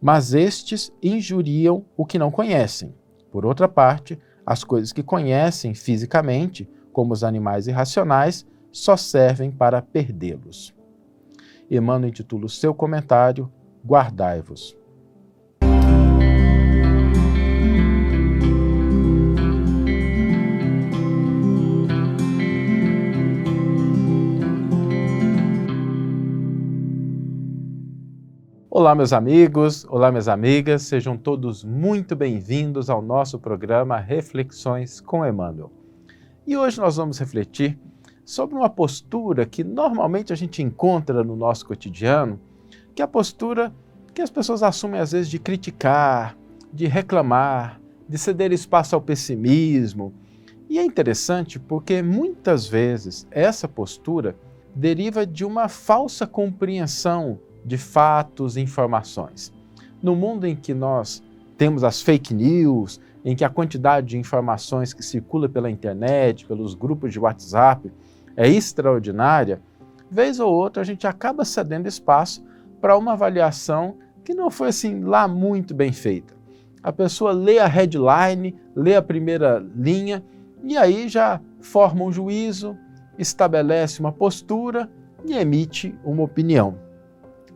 mas estes injuriam o que não conhecem. Por outra parte, as coisas que conhecem fisicamente, como os animais irracionais, só servem para perdê-los. Emmanuel intitula o seu comentário Guardai-vos. Olá, meus amigos, olá, minhas amigas, sejam todos muito bem-vindos ao nosso programa Reflexões com Emmanuel. E hoje nós vamos refletir sobre uma postura que normalmente a gente encontra no nosso cotidiano, que é a postura que as pessoas assumem às vezes de criticar, de reclamar, de ceder espaço ao pessimismo. E é interessante porque muitas vezes essa postura deriva de uma falsa compreensão de fatos e informações. No mundo em que nós temos as fake news, em que a quantidade de informações que circula pela internet, pelos grupos de WhatsApp é extraordinária, vez ou outra a gente acaba cedendo espaço para uma avaliação que não foi assim lá muito bem feita. A pessoa lê a headline, lê a primeira linha e aí já forma um juízo, estabelece uma postura e emite uma opinião.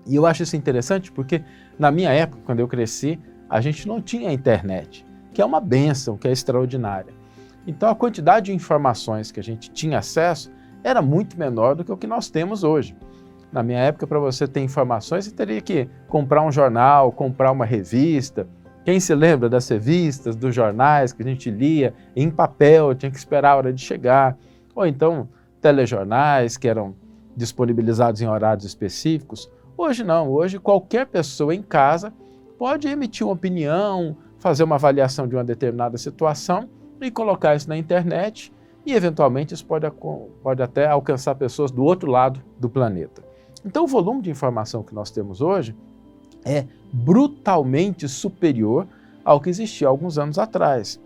E eu acho isso interessante porque na minha época, quando eu cresci, a gente não tinha internet, que é uma bênção, que é extraordinária. Então a quantidade de informações que a gente tinha acesso era muito menor do que o que nós temos hoje. Na minha época, para você ter informações, você teria que comprar um jornal, comprar uma revista. Quem se lembra das revistas, dos jornais que a gente lia em papel, tinha que esperar a hora de chegar. Ou então telejornais que eram disponibilizados em horários específicos. Hoje não, hoje qualquer pessoa em casa pode emitir uma opinião, fazer uma avaliação de uma determinada situação e colocar isso na internet e eventualmente isso pode até alcançar pessoas do outro lado do planeta. Então o volume de informação que nós temos hoje é brutalmente superior ao que existia alguns anos atrás.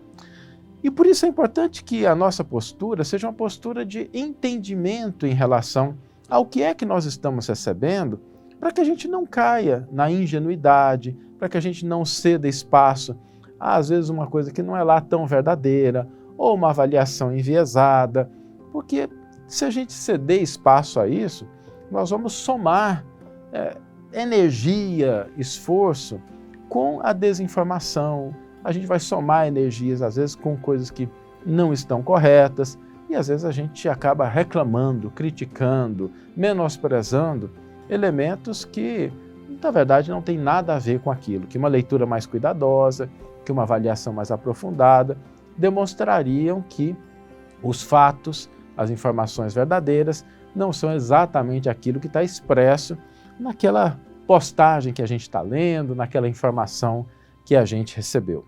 E por isso é importante que a nossa postura seja uma postura de entendimento em relação ao que é que nós estamos recebendo, para que a gente não caia na ingenuidade, para que a gente não ceda espaço a, às vezes, uma coisa que não é lá tão verdadeira, ou uma avaliação enviesada, porque se a gente ceder espaço a isso, nós vamos somar energia, esforço com a desinformação, a gente vai somar energias, às vezes, com coisas que não estão corretas, e às vezes a gente acaba reclamando, criticando, menosprezando elementos que, na verdade, não tem nada a ver com aquilo, que uma leitura mais cuidadosa, que uma avaliação mais aprofundada, demonstrariam que os fatos, as informações verdadeiras, não são exatamente aquilo que está expresso naquela postagem que a gente está lendo, naquela informação que a gente recebeu.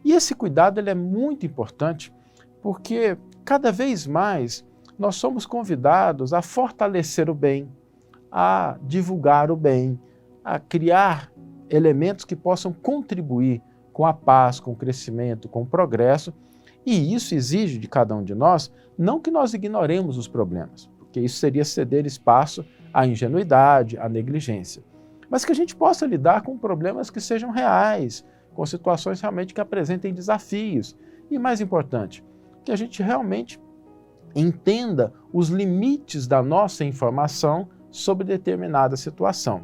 E esse cuidado ele é muito importante porque cada vez mais nós somos convidados a fortalecer o bem, a divulgar o bem, a criar elementos que possam contribuir com a paz, com o crescimento, com o progresso, e isso exige de cada um de nós, não que nós ignoremos os problemas, porque isso seria ceder espaço à ingenuidade, à negligência, mas que a gente possa lidar com problemas que sejam reais, com situações realmente que apresentem desafios, e mais importante, que a gente realmente entenda os limites da nossa informação sobre determinada situação.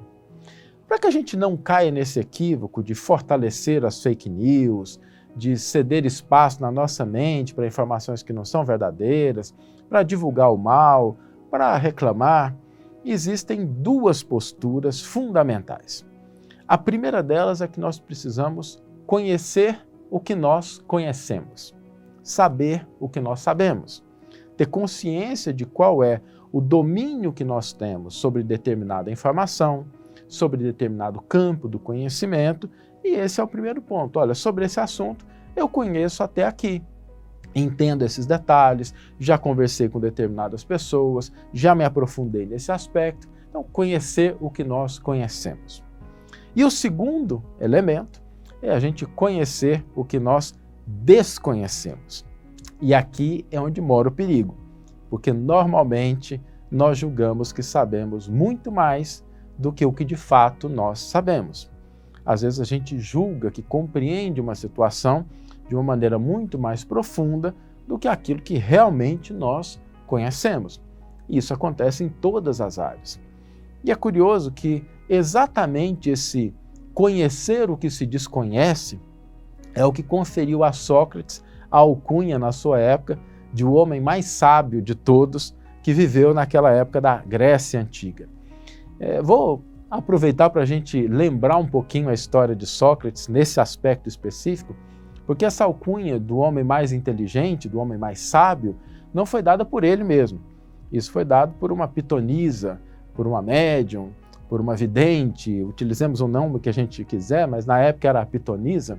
Para que a gente não caia nesse equívoco de fortalecer as fake news, de ceder espaço na nossa mente para informações que não são verdadeiras, para divulgar o mal, para reclamar, existem duas posturas fundamentais. A primeira delas é que nós precisamos conhecer o que nós conhecemos, saber o que nós sabemos, ter consciência de qual é o domínio que nós temos sobre determinada informação, sobre determinado campo do conhecimento, e esse é o primeiro ponto. Olha, sobre esse assunto eu conheço até aqui, entendo esses detalhes, já conversei com determinadas pessoas, já me aprofundei nesse aspecto, então conhecer o que nós conhecemos. E o segundo elemento é a gente conhecer o que nós desconhecemos. E aqui é onde mora o perigo, porque normalmente nós julgamos que sabemos muito mais do que o que de fato nós sabemos. às vezes a gente julga que compreende uma situação de uma maneira muito mais profunda do que aquilo que realmente nós conhecemos. Isso acontece em todas as áreas. E é curioso que exatamente esse conhecer o que se desconhece é o que conferiu a Sócrates a alcunha na sua época de o homem mais sábio de todos que viveu naquela época da Grécia Antiga. Vou aproveitar para a gente lembrar um pouquinho a história de Sócrates nesse aspecto específico, porque essa alcunha do homem mais inteligente, do homem mais sábio, não foi dada por ele mesmo. Isso foi dado por uma pitonisa, por uma médium, por uma vidente, utilizemos o nome que a gente quiser, mas na época era a pitonisa,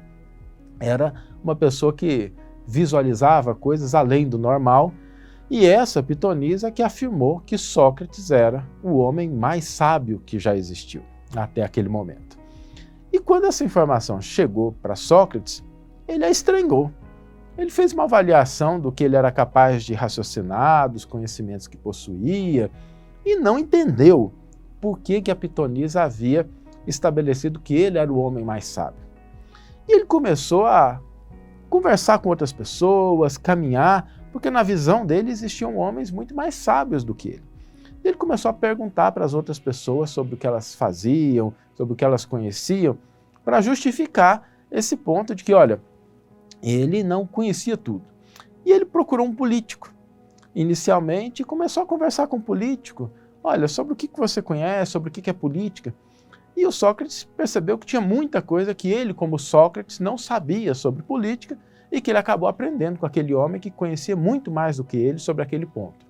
era uma pessoa que visualizava coisas além do normal, e essa pitonisa que afirmou que Sócrates era o homem mais sábio que já existiu até aquele momento. E quando essa informação chegou para Sócrates, ele a estranhou. Ele fez uma avaliação do que ele era capaz de raciocinar, dos conhecimentos que possuía, e não entendeu por que a pitonisa havia estabelecido que ele era o homem mais sábio. E ele começou a conversar com outras pessoas, caminhar, porque na visão dele existiam homens muito mais sábios do que ele. Ele começou a perguntar para as outras pessoas sobre o que elas faziam, sobre o que elas conheciam, para justificar esse ponto de que, olha, ele não conhecia tudo. E ele procurou um político, inicialmente, e começou a conversar com o político. Olha, sobre o que você conhece, sobre o que é política. E o Sócrates percebeu que tinha muita coisa que ele, como Sócrates, não sabia sobre política e que ele acabou aprendendo com aquele homem que conhecia muito mais do que ele sobre aquele ponto.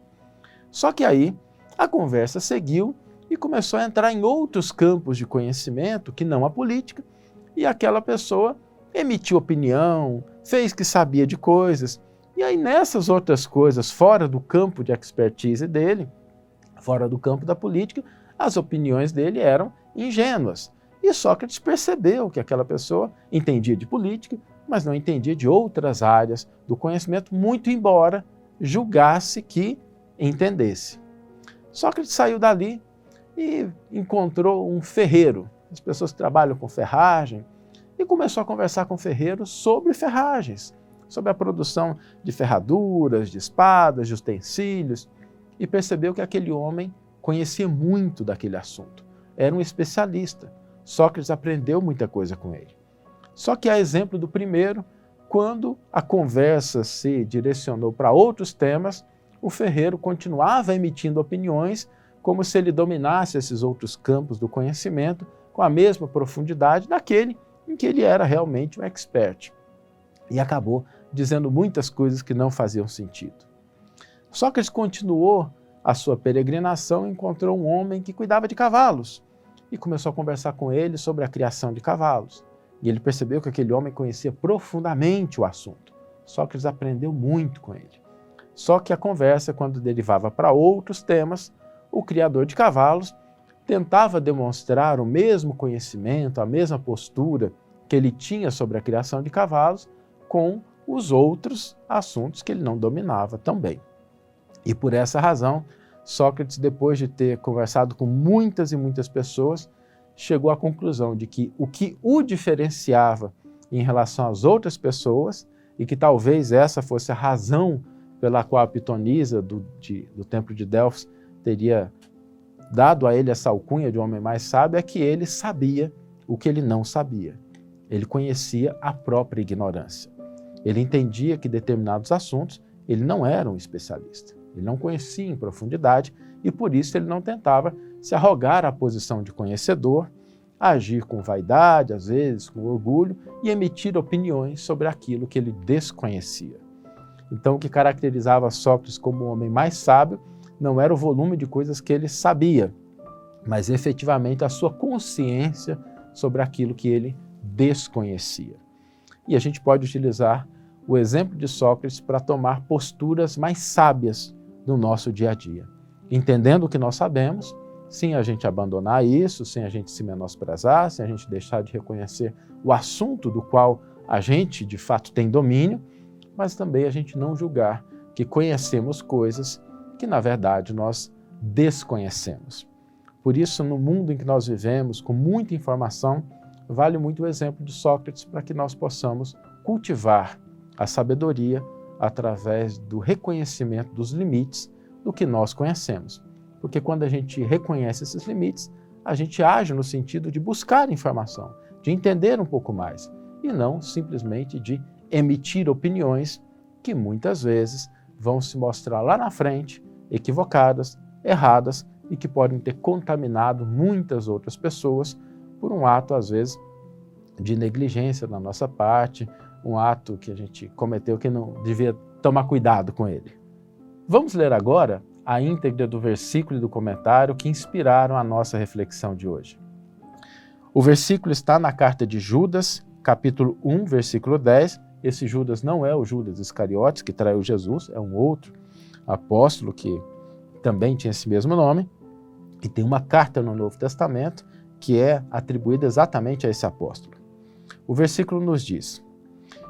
Só que aí a conversa seguiu e começou a entrar em outros campos de conhecimento que não a política, e aquela pessoa emitiu opinião, fez que sabia de coisas, e aí nessas outras coisas, fora do campo de expertise dele, fora do campo da política, as opiniões dele eram ingênuas. E Sócrates percebeu que aquela pessoa entendia de política, mas não entendia de outras áreas do conhecimento, muito embora julgasse que entendesse. Sócrates saiu dali e encontrou um ferreiro, as pessoas que trabalham com ferragem, e começou a conversar com o ferreiro sobre ferragens, sobre a produção de ferraduras, de espadas, de utensílios, e percebeu que aquele homem conhecia muito daquele assunto. Era um especialista. Sócrates aprendeu muita coisa com ele. Só que, a exemplo do primeiro, quando a conversa se direcionou para outros temas, o ferreiro continuava emitindo opiniões como se ele dominasse esses outros campos do conhecimento com a mesma profundidade daquele em que ele era realmente um expert. E acabou dizendo muitas coisas que não faziam sentido. Sócrates continuou a sua peregrinação e encontrou um homem que cuidava de cavalos e começou a conversar com ele sobre a criação de cavalos. E ele percebeu que aquele homem conhecia profundamente o assunto. Sócrates aprendeu muito com ele. Só que a conversa, quando derivava para outros temas, o criador de cavalos tentava demonstrar o mesmo conhecimento, a mesma postura que ele tinha sobre a criação de cavalos com os outros assuntos que ele não dominava tão bem. E por essa razão, Sócrates, depois de ter conversado com muitas e muitas pessoas, chegou à conclusão de que o que o diferenciava em relação às outras pessoas, e que talvez essa fosse a razão pela qual a pitonisa do templo de Delfos teria dado a ele essa alcunha de homem mais sábio, é que ele sabia o que ele não sabia. Ele conhecia a própria ignorância. Ele entendia que determinados assuntos ele não era um especialista. Ele não conhecia em profundidade e por isso ele não tentava se arrogar à posição de conhecedor, agir com vaidade, às vezes com orgulho e emitir opiniões sobre aquilo que ele desconhecia. Então, o que caracterizava Sócrates como o homem mais sábio não era o volume de coisas que ele sabia, mas efetivamente a sua consciência sobre aquilo que ele desconhecia. E a gente pode utilizar o exemplo de Sócrates para tomar posturas mais sábias no nosso dia a dia. Entendendo o que nós sabemos, sem a gente abandonar isso, sem a gente se menosprezar, sem a gente deixar de reconhecer o assunto do qual a gente de fato tem domínio, mas também a gente não julgar que conhecemos coisas que na verdade nós desconhecemos. Por isso, no mundo em que nós vivemos, com muita informação, vale muito o exemplo de Sócrates para que nós possamos cultivar a sabedoria através do reconhecimento dos limites do que nós conhecemos. Porque quando a gente reconhece esses limites, a gente age no sentido de buscar informação, de entender um pouco mais, e não simplesmente de emitir opiniões que muitas vezes vão se mostrar lá na frente equivocadas, erradas e que podem ter contaminado muitas outras pessoas por um ato, às vezes, de negligência da nossa parte, um ato que a gente cometeu que não devia tomar cuidado com ele. Vamos ler agora a íntegra do versículo e do comentário que inspiraram a nossa reflexão de hoje. O versículo está na carta de Judas, capítulo 1, versículo 10. Esse Judas não é o Judas Iscariotes, que traiu Jesus, é um outro apóstolo que também tinha esse mesmo nome, e tem uma carta no Novo Testamento que é atribuída exatamente a esse apóstolo. O versículo nos diz: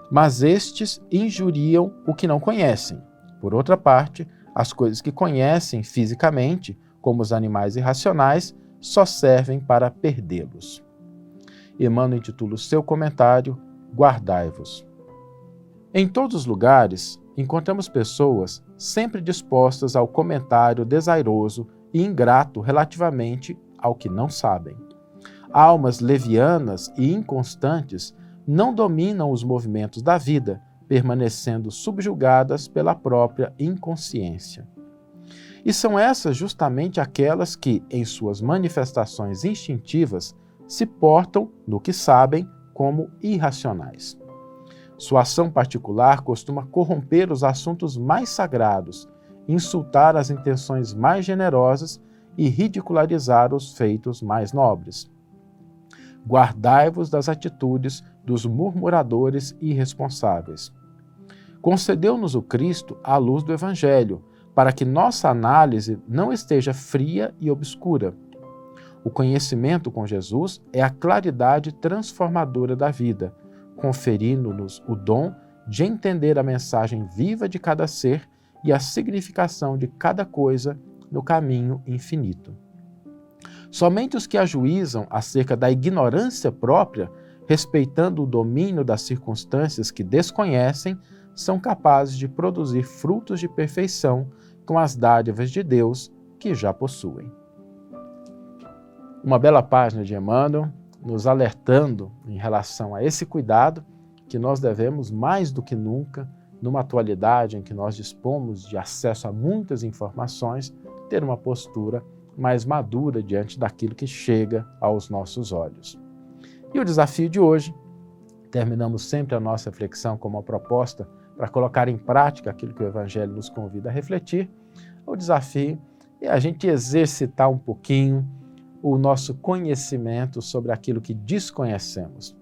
mas estes injuriam o que não conhecem. Por outra parte, as coisas que conhecem fisicamente, como os animais irracionais, só servem para perdê-los. Emmanuel intitula o seu comentário Guardai-vos. Em todos os lugares, encontramos pessoas sempre dispostas ao comentário desairoso e ingrato relativamente ao que não sabem. Almas levianas e inconstantes não dominam os movimentos da vida, permanecendo subjugadas pela própria inconsciência. E são essas justamente aquelas que, em suas manifestações instintivas, se portam, no que sabem, como irracionais. Sua ação particular costuma corromper os assuntos mais sagrados, insultar as intenções mais generosas e ridicularizar os feitos mais nobres. Guardai-vos das atitudes dos murmuradores irresponsáveis. Concedeu-nos o Cristo a luz do Evangelho, para que nossa análise não esteja fria e obscura. O conhecimento com Jesus é a claridade transformadora da vida, conferindo-nos o dom de entender a mensagem viva de cada ser e a significação de cada coisa no caminho infinito. Somente os que ajuizam acerca da ignorância própria, respeitando o domínio das circunstâncias que desconhecem, são capazes de produzir frutos de perfeição com as dádivas de Deus que já possuem. Uma bela página de Emmanuel, nos alertando em relação a esse cuidado que nós devemos mais do que nunca, numa atualidade em que nós dispomos de acesso a muitas informações, ter uma postura mais madura diante daquilo que chega aos nossos olhos. E o desafio de hoje, terminamos sempre a nossa reflexão com uma proposta para colocar em prática aquilo que o Evangelho nos convida a refletir. O desafio é a gente exercitar um pouquinho o nosso conhecimento sobre aquilo que desconhecemos.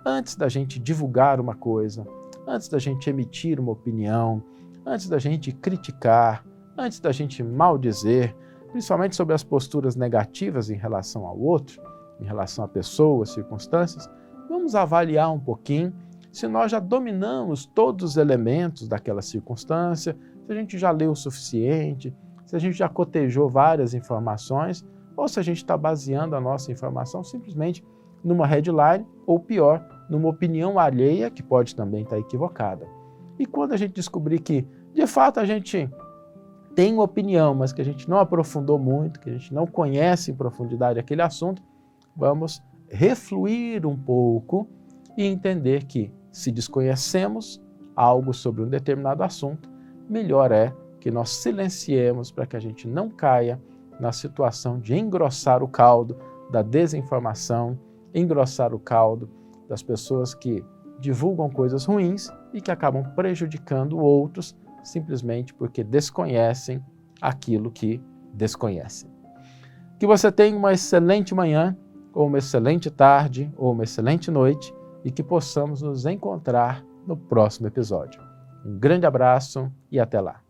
Antes da gente divulgar uma coisa, antes da gente emitir uma opinião, antes da gente criticar, antes da gente maldizer, principalmente sobre as posturas negativas em relação ao outro, em relação a pessoas, circunstâncias, vamos avaliar um pouquinho se nós já dominamos todos os elementos daquela circunstância, se a gente já leu o suficiente, se a gente já cotejou várias informações, ou se a gente está baseando a nossa informação simplesmente numa headline, ou pior, numa opinião alheia, que pode também estar equivocada. E quando a gente descobrir que, de fato, a gente tem uma opinião, mas que a gente não aprofundou muito, que a gente não conhece em profundidade aquele assunto, vamos refluir um pouco e entender que, se desconhecemos algo sobre um determinado assunto, melhor é que nós silenciemos para que a gente não caia na situação de engrossar o caldo da desinformação, engrossar o caldo das pessoas que divulgam coisas ruins e que acabam prejudicando outros simplesmente porque desconhecem aquilo que desconhecem. Que você tenha uma excelente manhã, ou uma excelente tarde, ou uma excelente noite e que possamos nos encontrar no próximo episódio. Um grande abraço e até lá.